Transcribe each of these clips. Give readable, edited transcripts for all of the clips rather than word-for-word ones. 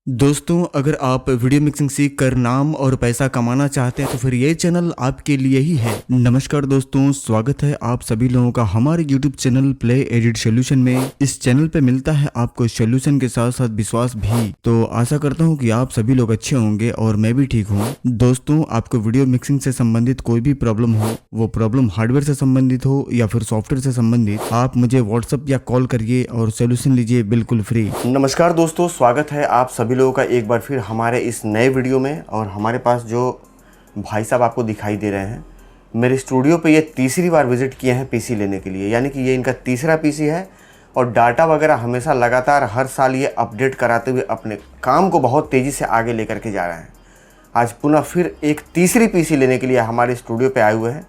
दोस्तों, अगर आप वीडियो मिक्सिंग सीख कर नाम और पैसा कमाना चाहते हैं तो फिर ये चैनल आपके लिए ही है। नमस्कार दोस्तों, स्वागत है आप सभी लोगों का हमारे YouTube channel play edit solution में। इस चैनल पे मिलता है आपको सोल्यूशन के साथ साथ विश्वास भी। तो आशा करता हूँ कि आप सभी लोग अच्छे होंगे और मैं भी ठीक हूँ। दोस्तों, आपको वीडियो मिक्सिंग से संबंधित कोई भी प्रॉब्लम हो, वो प्रॉब्लम हार्डवेयर से संबंधित हो या फिर सॉफ्टवेयर से संबंधित, आप मुझे व्हाट्सएप या कॉल करिए और सोल्यूशन लीजिए बिल्कुल फ्री। नमस्कार दोस्तों, स्वागत है आप सभी लोगों का एक बार फिर हमारे इस नए वीडियो में। और हमारे पास जो भाई साहब आपको दिखाई दे रहे हैं, मेरे स्टूडियो पे ये तीसरी बार विज़िट किए हैं पीसी लेने के लिए, यानी कि ये इनका तीसरा पीसी है। और डाटा वगैरह हमेशा लगातार हर साल ये अपडेट कराते हुए अपने काम को बहुत तेज़ी से आगे लेकर के जा रहे हैं। आज पुनः फिर एक तीसरी पीसी लेने के लिए हमारे स्टूडियो पे आए हुए हैं।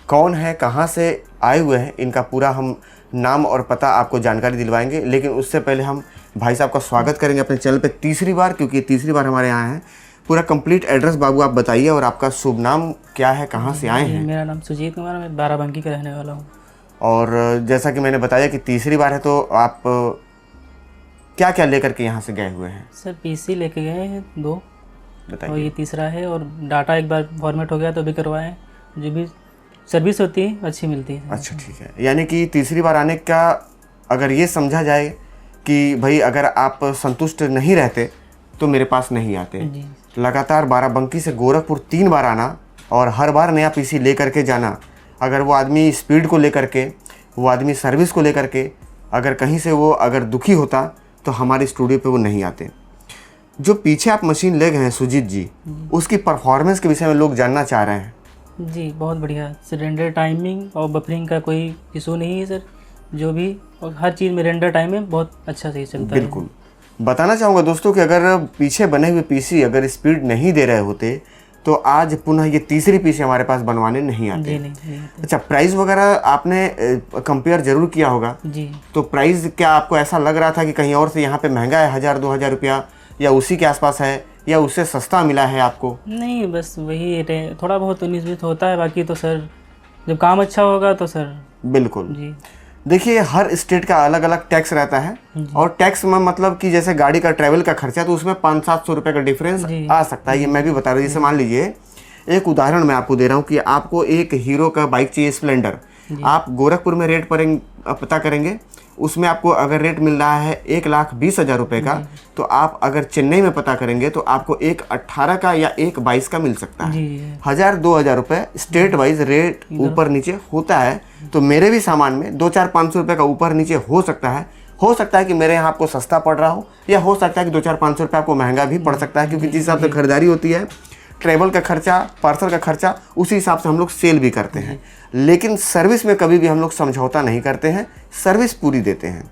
कौन है, कहाँ से आए हुए हैं, इनका पूरा हम नाम और पता आपको जानकारी दिलवाएंगे। लेकिन उससे पहले हम भाई साहब का स्वागत करेंगे अपने चैनल पे तीसरी बार, क्योंकि तीसरी बार हमारे यहाँ हैं। पूरा कंप्लीट एड्रेस बाबू आप बताइए और आपका शुभ नाम क्या है, कहाँ से आए हैं? मेरा नाम सुजीत कुमार, मैं बाराबंकी का रहने वाला हूँ। और जैसा कि मैंने बताया कि तीसरी बार है, तो आप क्या क्या लेकर के यहाँ से गए हुए हैं? सर पीसी लेके गए हैं 2 और बताइए। ये तीसरा है। और डाटा एक बार फॉर्मेट हो गया तो भी करवाएं, जो भी सर्विस होती है अच्छी मिलती है। अच्छा, ठीक है। यानी कि तीसरी बार आने का अगर ये समझा जाए कि भाई अगर आप संतुष्ट नहीं रहते तो मेरे पास नहीं आते। जी। लगातार बाराबंकी से गोरखपुर 3 बार आना और हर बार नया पीसी ले करके जाना। अगर वो आदमी स्पीड को लेकर के, वो आदमी सर्विस को लेकर के अगर कहीं से वो अगर दुखी होता तो हमारे स्टूडियो पे वो नहीं आते। जो पीछे आप मशीन ले गए हैं सुजीत जी, उसकी परफॉर्मेंस के विषय में लोग जानना चाह रहे हैं। जी, बहुत बढ़िया। सर रेंडर टाइमिंग और बफरिंग का कोई इशू नहीं है सर, जो भी और हर चीज़ में रेंडर टाइम में बहुत अच्छा सही चलता है। बिल्कुल। बताना चाहूँगा दोस्तों कि अगर पीछे बने हुए पीसी अगर स्पीड नहीं दे रहे होते तो आज पुनः ये तीसरी पीसी हमारे पास बनवाने नहीं आते। जी नहीं आते। अच्छा, प्राइस वगैरह आपने कंपेयर जरूर किया होगा। जी। तो प्राइस क्या आपको ऐसा लग रहा था कि कहीं और से यहाँ पे महंगा है, 1000-2000 रुपया, या उसी के आसपास है, या उससे सस्ता मिला है आपको? नहीं, बस वही थोड़ा बहुत 19-20 होता है, बाकी तो सर जब काम अच्छा होगा तो सर। बिल्कुल। जी। देखिए, हर स्टेट का अलग अलग टैक्स रहता है। और टैक्स में मतलब कि जैसे गाड़ी का ट्रैवल का खर्चा, तो उसमें 500-700 रुपये का डिफरेंस आ सकता है। ये मैं भी बता रहा हूँ। जैसे मान लीजिए, एक उदाहरण मैं आपको दे रहा हूँ कि आपको एक हीरो का बाइक चाहिए, स्प्लेंडर। आप गोरखपुर में रेट पर पता करेंगे, उसमें आपको अगर रेट मिल रहा है 1,20,000 रुपये का, तो आप अगर चेन्नई में पता करेंगे तो आपको 1,18 का या 1,22 का मिल सकता है। 1000-2000 रुपये स्टेट वाइज रेट ऊपर नीचे होता है। तो मेरे भी सामान में 200-500 रुपये का ऊपर नीचे हो सकता है। हो सकता है कि मेरे यहाँ आपको सस्ता पड़ रहा हो, या हो सकता है कि 200-500 रुपये आपको महंगा भी पड़ सकता है, क्योंकि जिस हिसाब से खरीदारी होती है, ट्रैवल का खर्चा, पार्सल का खर्चा, उसी हिसाब से हम लोग सेल भी करते हैं। लेकिन सर्विस में कभी भी हम लोग समझौता नहीं करते हैं, सर्विस पूरी देते हैं।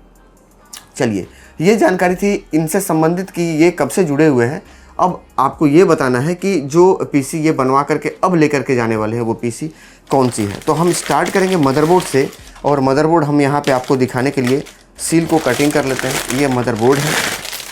चलिए, ये जानकारी थी इनसे संबंधित कि ये कब से जुड़े हुए हैं। अब आपको ये बताना है कि जो पीसी ये बनवा करके अब लेकर के जाने वाले हैं वो पीसी कौन सी है। तो हम स्टार्ट करेंगे मदरबोर्ड से, और मदरबोर्ड हम यहाँ पे आपको दिखाने के लिए सील को कटिंग कर लेते हैं। ये मदरबोर्ड है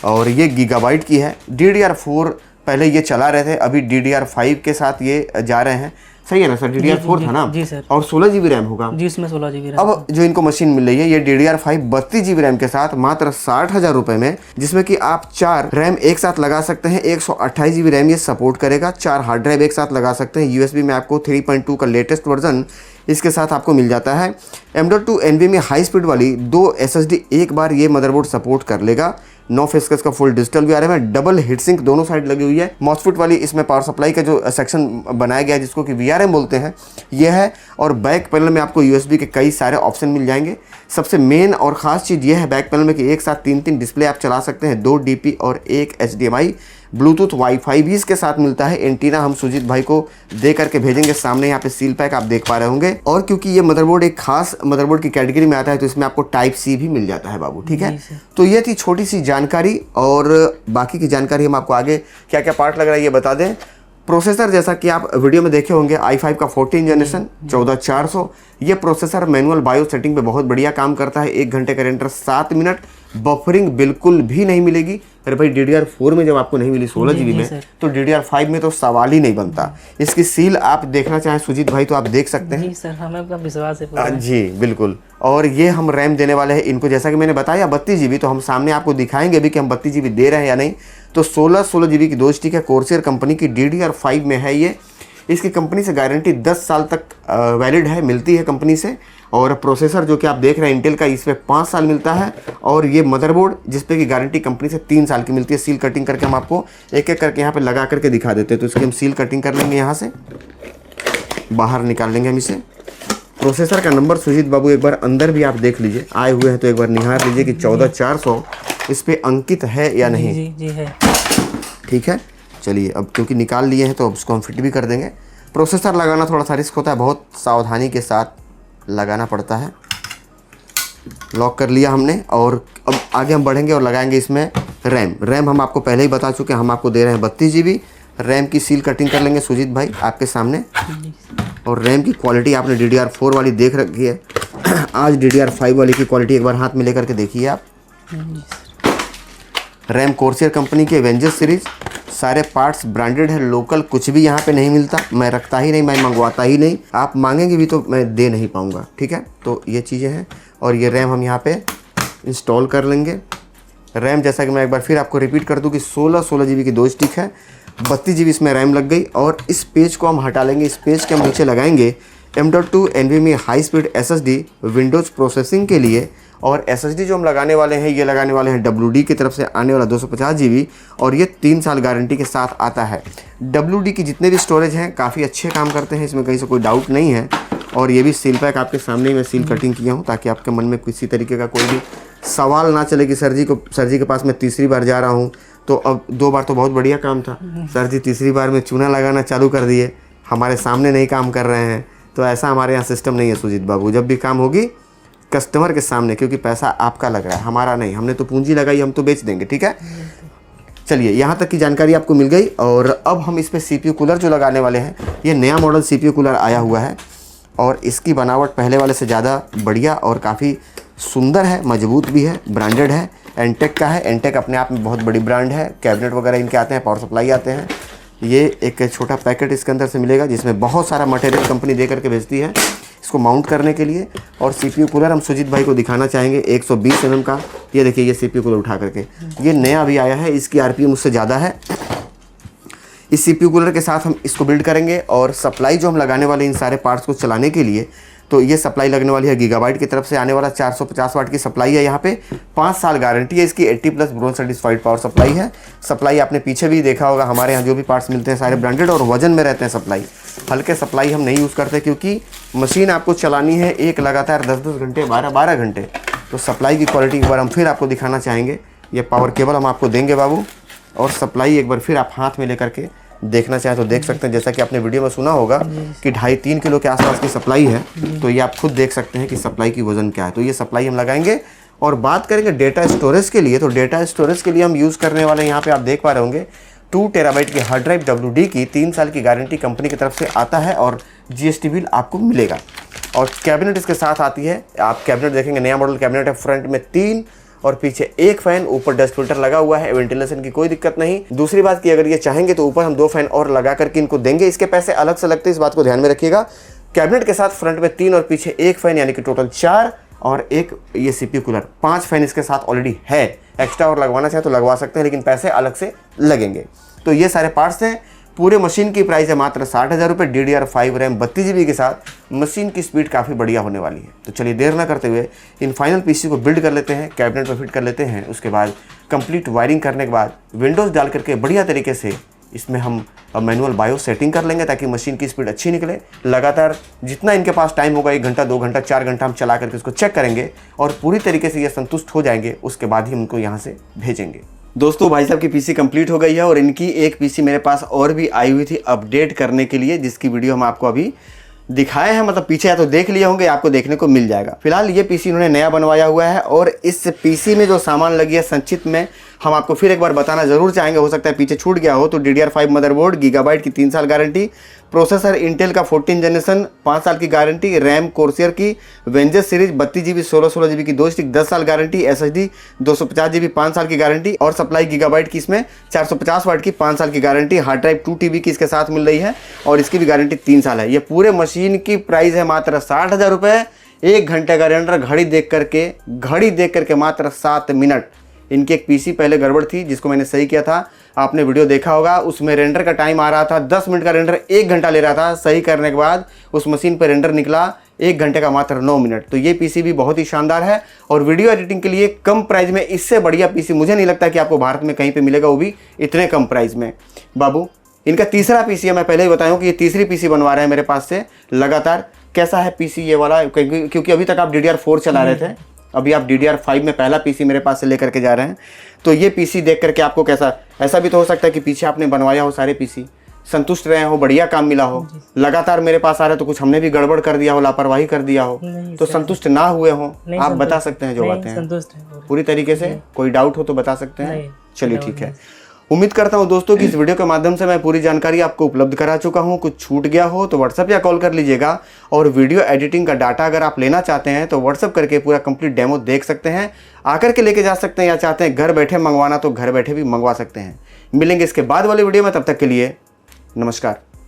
और ये गीगाबाइट की है। DDR4 पहले ये चला रहे थे, अभी DDR5 के साथ ये जा रहे हैं। सही है ना सर? DDR4 था ना? जी सर। और 16 GB रैम होगा जी, इसमें 16 GB रैम। अब जो इनको मशीन मिल रही है ये DDR5 32 GB रैम के साथ मात्र 60,000 रुपये में, जिसमें कि आप 4 रैम एक साथ लगा सकते हैं। 128 GB रैम ये सपोर्ट करेगा। 4 हार्ड ड्राइव एक साथ लगा सकते हैं। USB में आपको 3.2 का लेटेस्ट वर्जन इसके साथ आपको मिल जाता है। M.2 NVMe हाई स्पीड वाली 2 SSD एक बार ये मदरबोर्ड सपोर्ट कर लेगा। 9 फेस का फुल डिजिटल VRM है। डबल हीटसिंक दोनों साइड लगी हुई है। मॉसफेट वाली इसमें पावर सप्लाई का जो सेक्शन बनाया गया है, जिसको कि VRM बोलते हैं, यह है। और बैक पैनल में आपको USB के कई सारे ऑप्शन मिल जाएंगे। सबसे मेन और ख़ास चीज़ यह है बैक पैनल में कि एक साथ 3 डिस्प्ले आप चला सकते हैं, 2 DP और 1 HDMI। ब्लूटूथ वाईफाई भी इसके साथ मिलता है। एंटीना हम सुजीत भाई को दे करके भेजेंगे। सामने यहाँ पे सील पैक आप देख पा रहे होंगे। और क्योंकि ये मदरबोर्ड एक खास मदरबोर्ड की कैटेगरी में आता है, तो इसमें आपको Type-C भी मिल जाता है बाबू, ठीक है। तो ये थी छोटी सी जानकारी, और बाकी की जानकारी हम आपको आगे क्या क्या पार्ट लग रहा है ये बता दें। प्रोसेसर जैसा कि आप वीडियो में देखे होंगे, i5 का 14 जनरेशन 14400। ये प्रोसेसर मैनुअल बायो सेटिंग पे बहुत बढ़िया काम करता है। 1 घंटे का रेंडर 7 मिनट, बफरिंग बिल्कुल भी नहीं मिलेगी। अरे भाई DDR4 में जब आपको नहीं मिली 16 GB में, सर। तो DDR5 में तो सवाल ही नहीं बनता। इसकी सील आप देखना चाहें सुजीत भाई तो आप देख सकते हैं। जी सर, हमें अपना विश्वास है पूरा। जी बिल्कुल। और ये हम रैम देने वाले हैं इनको, जैसा कि मैंने बताया 32 GB, तो हम सामने आपको दिखाएंगे भी कि हम 32 GB दे रहे हैं या नहीं। तो 16 GB की 2 स्टिक है, कोर्सेर कंपनी की DDR5 में है ये। इसकी कंपनी से गारंटी 10 साल तक वैलिड है, मिलती है कंपनी से। और प्रोसेसर जो कि आप देख रहे हैं इंटेल का, इसमें 5 साल मिलता है। और ये मदरबोर्ड जिसपे की गारंटी कंपनी से 3 साल की मिलती है। सील कटिंग करके हम आपको एक एक करके यहाँ पे लगा करके दिखा देते हैं। तो इसकी हम सील कटिंग कर लेंगे, यहाँ से बाहर निकाल लेंगे हम इसे। प्रोसेसर का नंबर सुजीत बाबू एक बार अंदर भी आप देख लीजिए, आए हुए हैं तो एक बार निहार लीजिए कि 14400 इस पे अंकित है या नहीं। जी है। ठीक है, चलिए अब क्योंकि निकाल लिए हैं तो अब उसको हम फिट भी कर देंगे। प्रोसेसर लगाना थोड़ा सा रिस्क होता है, बहुत सावधानी के साथ लगाना पड़ता है। लॉक कर लिया हमने और अब आगे हम बढ़ेंगे और लगाएंगे इसमें रैम हम आपको पहले ही बता चुके हैं, हम आपको दे रहे हैं 32 GB। रैम की सील कटिंग कर लेंगे सुजीत भाई आपके सामने। और रैम की क्वालिटी आपने DDR4 वाली देख रखी है, आज DDR5 वाली की क्वालिटी एक बार हाथ में लेकर के देखिए आप। रैम कोर्सेर कंपनी के एवेंजर्स सीरीज, सारे पार्ट्स ब्रांडेड है, लोकल कुछ भी यहाँ पे नहीं मिलता। मैं रखता ही नहीं, मैं मंगवाता ही नहीं, आप मांगेंगे भी तो मैं दे नहीं पाऊँगा। ठीक है, तो ये चीज़ें हैं। और ये रैम हम यहाँ पे इंस्टॉल कर लेंगे। रैम जैसा कि मैं एक बार फिर आपको रिपीट कर दूँ कि 16 GB की 2 स्टिक है, 32 GB इसमें रैम लग गई। और इस पेज को हम हटा लेंगे, इस पेज के हम नीचे लगाएंगे M.2 NVMe high speed SSD Windows processing के लिए। और SSD जो हम लगाने वाले हैं, ये लगाने वाले हैं WD की तरफ से आने वाला 250 GB, और ये 3 साल गारंटी के साथ आता है। WD की जितने भी स्टोरेज हैं काफ़ी अच्छे काम करते हैं, इसमें कहीं से कोई डाउट नहीं है। और ये भी सील पैक आपके सामने ही मैं सील कटिंग किया हूँ, ताकि आपके मन में किसी तरीके का कोई भी सवाल ना चले कि सर जी के पास मैं तीसरी बार जा रहा हूँ, तो अब 2 बार तो बहुत बढ़िया काम था, सर जी तीसरी बार में चूना लगाना चालू कर दिए, हमारे सामने नहीं काम कर रहे हैं। तो ऐसा हमारे यहाँ सिस्टम नहीं है सुजीत बाबू, जब भी काम होगी कस्टमर के सामने, क्योंकि पैसा आपका लग रहा है, हमारा नहीं। हमने तो पूंजी लगाई, हम तो बेच देंगे। ठीक है, चलिए यहाँ तक की जानकारी आपको मिल गई। और अब हम इस पर CPU कूलर जो लगाने वाले हैं, ये नया मॉडल CPU कूलर आया हुआ है और इसकी बनावट पहले वाले से ज़्यादा बढ़िया और काफ़ी सुंदर है, मजबूत भी है, ब्रांडेड है, एंटेक का है। एंटेक अपने आप में बहुत बड़ी ब्रांड है, कैबिनेट वगैरह इनके आते हैं, पावर सप्लाई आते हैं। ये एक छोटा पैकेट इसके अंदर से मिलेगा जिसमें बहुत सारा मटेरियल कंपनी दे करके भेजती है इसको माउंट करने के लिए। और CPU कूलर हम सुजीत भाई को दिखाना चाहेंगे 120 mm का। ये देखिए, ये CPU कूलर उठा करके, ये नया अभी आया है, इसकी RPM उससे ज़्यादा है। इस CPU कूलर के साथ हम इसको बिल्ड करेंगे। और सप्लाई जो हम लगाने वाले इन सारे पार्ट्स को चलाने के लिए, तो ये सप्लाई लगने वाली है गीगाबाइट की तरफ से आने वाला 450 वाट की सप्लाई है। यहाँ पे 5 साल गारंटी है इसकी, 80+ ब्रोंज सर्टिफाइड पावर सप्लाई है। सप्लाई आपने पीछे भी देखा होगा, हमारे यहाँ जो भी पार्ट्स मिलते हैं सारे ब्रांडेड और वजन में रहते हैं सप्लाई। हल्के सप्लाई हम नहीं यूज़ करते, क्योंकि मशीन आपको चलानी है एक लगातार 10-10 घंटे, 12-12 घंटे। तो सप्लाई की क्वालिटी एक बार हम फिर आपको दिखाना चाहेंगे। ये पावर केबल हम आपको देंगे बाबू, और सप्लाई एक बार फिर आप हाथ में लेकर के देखना चाहें तो देख सकते हैं। जैसा कि आपने वीडियो में सुना होगा कि 2.5-3 किलो के आसपास की सप्लाई है, तो ये आप खुद देख सकते हैं कि सप्लाई की वजन क्या है। तो ये सप्लाई हम लगाएंगे। और बात करेंगे डेटा स्टोरेज के लिए, तो डेटा स्टोरेज के लिए हम यूज़ करने वाले, यहाँ पे आप देख पा रहे होंगे 2 टेराबाइट की हार्ड ड्राइव WD की, 3 साल की गारंटी कंपनी की तरफ से आता है और GST बिल आपको मिलेगा। और कैबिनेट इसके साथ आती है, आप कैबिनेट देखेंगे नया मॉडल कैबिनेट है, फ्रंट में 3 और पीछे 1 फैन, ऊपर डस्ट फिल्टर लगा हुआ है, वेंटिलेशन की कोई दिक्कत नहीं। दूसरी बात कि अगर ये चाहेंगे तो ऊपर हम 2 फैन और लगा करके इनको देंगे, इसके पैसे अलग से लगते हैं, इस बात को ध्यान में रखिएगा। कैबिनेट के साथ फ्रंट में 3 और पीछे 1 फैन, यानी कि टोटल 4, और एक ये CPU कूलर 5 फैन इसके साथ ऑलरेडी है। एक्स्ट्रा और लगवाना चाहे तो लगवा सकते हैं, लेकिन पैसे अलग से लगेंगे। तो ये सारे पार्ट्स हैं। पूरे मशीन की प्राइस है मात्र 60,000 रुपये। DDR5 रैम 32 GB के साथ मशीन की स्पीड काफ़ी बढ़िया होने वाली है। तो चलिए देर ना करते हुए इन फाइनल PC को बिल्ड कर लेते हैं, कैबिनेट पर फिट कर लेते हैं। उसके बाद कंप्लीट वायरिंग करने के बाद विंडोज़ डाल करके बढ़िया तरीके से इसमें हम मैनुअल बायोस सेटिंग कर लेंगे, ताकि मशीन की स्पीड अच्छी निकले। लगातार जितना इनके पास टाइम होगा, 1 घंटा, 2 घंटा, 4 घंटा हम चला करके उसको चेक करेंगे और पूरी तरीके से ये संतुष्ट हो जाएंगे। उसके बाद ही उनको यहाँ से भेजेंगे। दोस्तों, भाई साहब की PC कंप्लीट हो गई है और इनकी एक PC मेरे पास और भी आई हुई थी अपडेट करने के लिए, जिसकी वीडियो हम आपको अभी दिखाए हैं। मतलब पीछे या तो देख लिए होंगे, आपको देखने को मिल जाएगा। फिलहाल ये PC इन्होंने नया बनवाया हुआ है और इस PC में जो सामान लगी है संचित में हम आपको फिर एक बार बताना जरूर चाहेंगे, हो सकता है पीछे छूट गया हो, तो DDR5 मदरबोर्ड, गीगाबाइट की 3 साल गारंटी, प्रोसेसर इंटेल का 14 जनरेशन 5 साल की गारंटी, रैम कोर्सियर की वेंजस सीरीज 32 GB 16 GB की 2 स्टिक 10 साल गारंटी, SSD 250 GB 5 साल की गारंटी और सप्लाई गीगाबाइट की इसमें 450 वाट की 5 साल की गारंटी, हार्ड ड्राइव 2 TB की इसके साथ मिल रही है और इसकी भी गारंटी 3 साल है। ये पूरे मशीन की प्राइस है मात्र 60,000 रुपये। 1 घंटे का रेंडर घड़ी देख करके मात्र 7 मिनट। इनकी एक PC पहले गड़बड़ थी जिसको मैंने सही किया था, आपने वीडियो देखा होगा, उसमें रेंडर का टाइम आ रहा था 10 मिनट का रेंडर 1 घंटा ले रहा था। सही करने के बाद उस मशीन पर रेंडर निकला 1 घंटे का मात्र 9 मिनट। तो ये PC भी बहुत ही शानदार है और वीडियो एडिटिंग के लिए कम प्राइस में इससे बढ़िया PC मुझे नहीं लगता कि आपको भारत में कहीं पर मिलेगा, वो भी इतने कम प्राइस में। बाबू इनका तीसरा PC है, मैं पहले ही बताया हूँ कि ये तीसरी PC बनवा रहे हैं मेरे पास से लगातार। कैसा है PC ये वाला, क्योंकि अभी तक आप DDR4 चला रहे थे, अभी आप DDR5 में पहला PC मेरे पास से लेकर के जा रहे हैं। तो ये PC देख करके आपको कैसा, ऐसा भी तो हो सकता है कि पीछे आपने बनवाया हो सारे PC, संतुष्ट रहे हो, बढ़िया काम मिला हो, लगातार मेरे पास आ रहे तो कुछ हमने भी गड़बड़ कर दिया हो, लापरवाही कर दिया हो, तो संतुष्ट ना हुए हो, आप बता सकते हैं जो बातें हैं पूरी तरीके से। कोई डाउट हो तो बता सकते हैं। चलिए ठीक है, उम्मीद करता हूं दोस्तों कि इस वीडियो के माध्यम से मैं पूरी जानकारी आपको उपलब्ध करा चुका हूं। कुछ छूट गया हो तो व्हाट्सएप या कॉल कर लीजिएगा और वीडियो एडिटिंग का डाटा अगर आप लेना चाहते हैं तो व्हाट्सएप करके पूरा कंप्लीट डेमो देख सकते हैं, आकर के लेके जा सकते हैं, या चाहते हैं घर बैठे मंगवाना तो घर बैठे भी मंगवा सकते हैं। मिलेंगे इसके बाद वाली वीडियो में, तब तक के लिए नमस्कार।